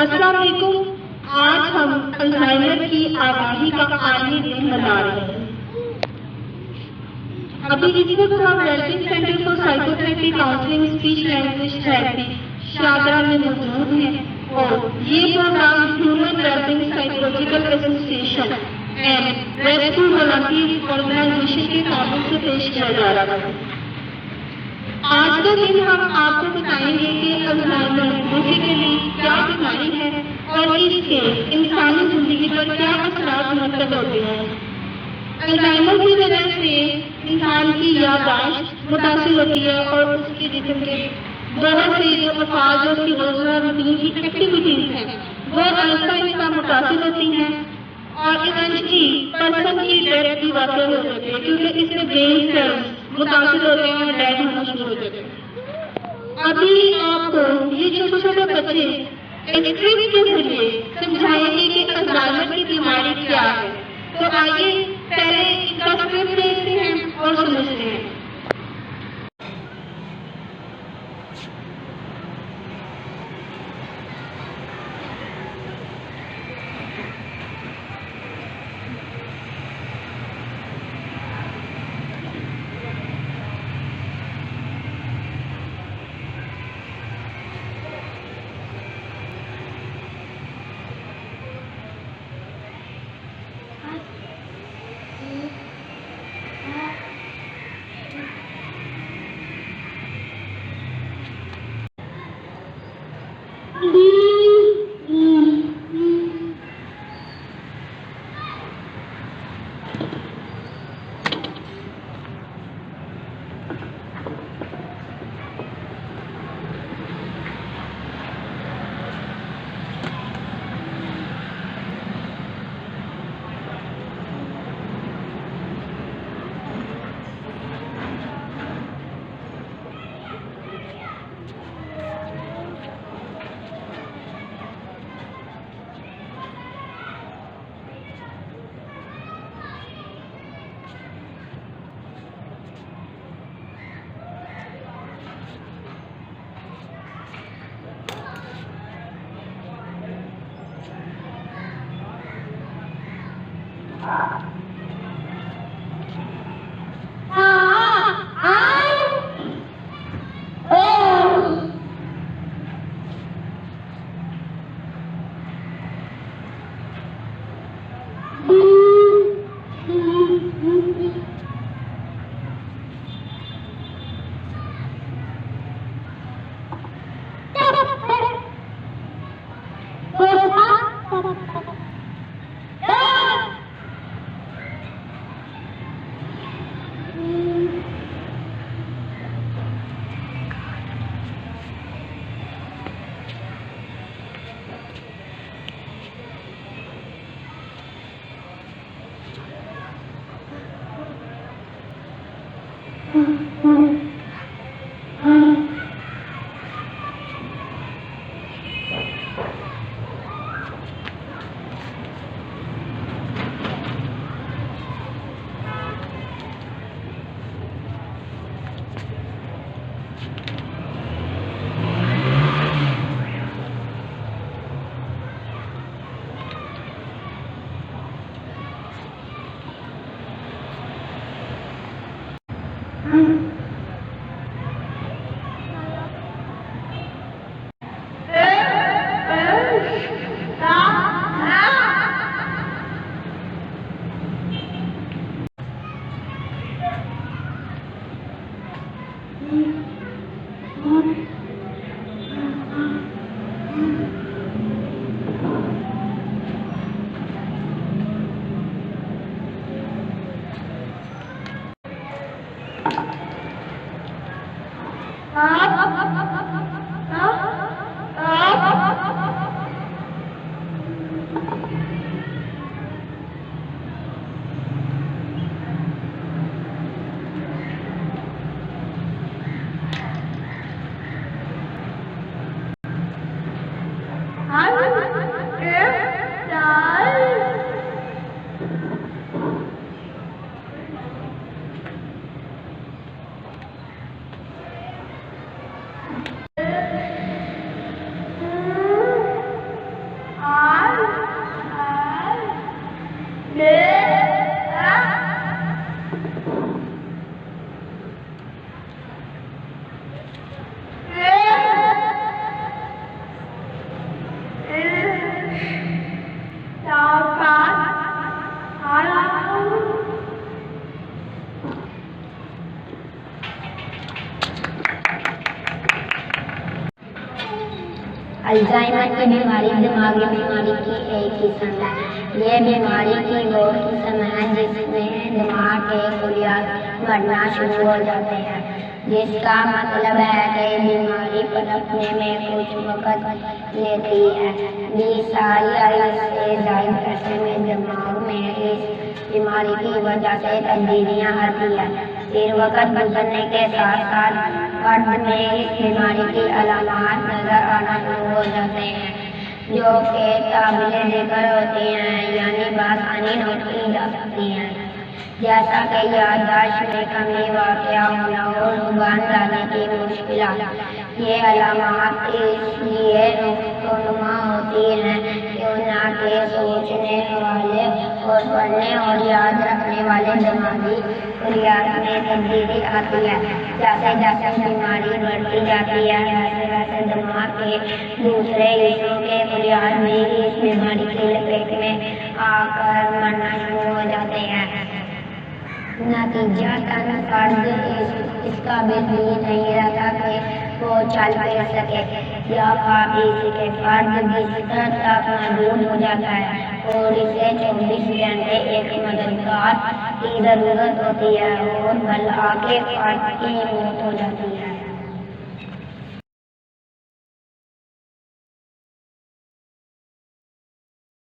السلام علیکم. آج ہم الزائمر کی آگاہی کا عالمی دن منا رہے ہیں. ابھی اس وقت ہم wellbeing centre for psychotherapy counselling speech language therapy Shahdara میں موجود ہیں اور یہ programme human wellbeing psychological association and rescue volunteer organisation کے تعلق سے پیش کیا جا رہا ہے. آج کا دن ہم آپ کو بتائیں گے کہ الزائمر بیسیکلی کیا بیماری ہے اور اس کے انسانی زندگی پر کیا اثرات مرتب ہوتے ہیں. الزائمر کی وجہ سے انسان کی یادداشت متاثر ہوتی ہے اور اس کے جسم کے بہت سے جو افعال اور اس کی روزمرہ روٹین کی ایکٹیویٹیز ہیں وہ آہستہ آہستہ متاثر ہوتی ہیں اور ایونچولی پرسن کی ڈیتھ بھی واقع ہو جاتی ہے کیونکہ اس میں برین سیلز متاثر ہوتے ہیں اور ڈیڈ ہونا شروع ہو جاتے ہیں. ابھی آپ کو یہ چھوٹے چھوٹے بچے اسکرپٹ کے ذریعے سمجھائیں گے کہ الزائمر کی بیماری کیا ہے. تو آئیے پہلے ان کا اسکرپٹ دیکھتے ہیں اور سمجھتے ہیں. الزائمر کی بیماری دماغی بیماری کی ایک قسم ہے۔ یہ بیماری کی وہ قسم ہے جس میں دماغ کے خلیات مرنا شروع ہو جاتے ہیں، جس کا مطلب ہے کہ بیماری پنپنے میں کچھ وقت لیتی ہے۔ 20 سال یا اس سے زائد عرصے میں دماغ میں اس بیماری کی وجہ سے تبدیلیاں آتی ہیں۔ پھر وقت گزرنے کے ساتھ ساتھ فرد میں اس بیماری کی علامات نظر آنا شروع ہو جاتے ہیں، جو کہ قابل ذکر ہوتی ہیں، یعنی بآسانی نوٹ کی جا سکتی ہیں، جیسا کہ یادداشت میں کمی، واقعہ ہونا اور زبان داری کی مشکلات۔ یہ علامات اس لیے رونما ہوتی ہیں کہ نہ کہ سوچنے والے اور پڑھنے اور یاد رکھنے والے دماغی خلیات میں تبدیلی آتی ہے۔ جیسے جیسے بیماری بڑھتی جاتی ہے ویسے ویسے دماغ کے دوسرے حصوں کے خلیات بھی اس بیماری کی لپیٹ میں آ کر مرنا شروع ہو جاتے ہیں۔ نتیجتاً فرد اس قابل بھی نہیں رہتا کہ وہ چل پھر سکے یا کھا پی سکے۔ فرد بستر تک محدود ہو جاتا ہے اور اسے 24 گھنٹے ایک مددگار کی ضرورت ہوتی ہے اور بھلا کے فرد کی موت ہو جاتی ہے۔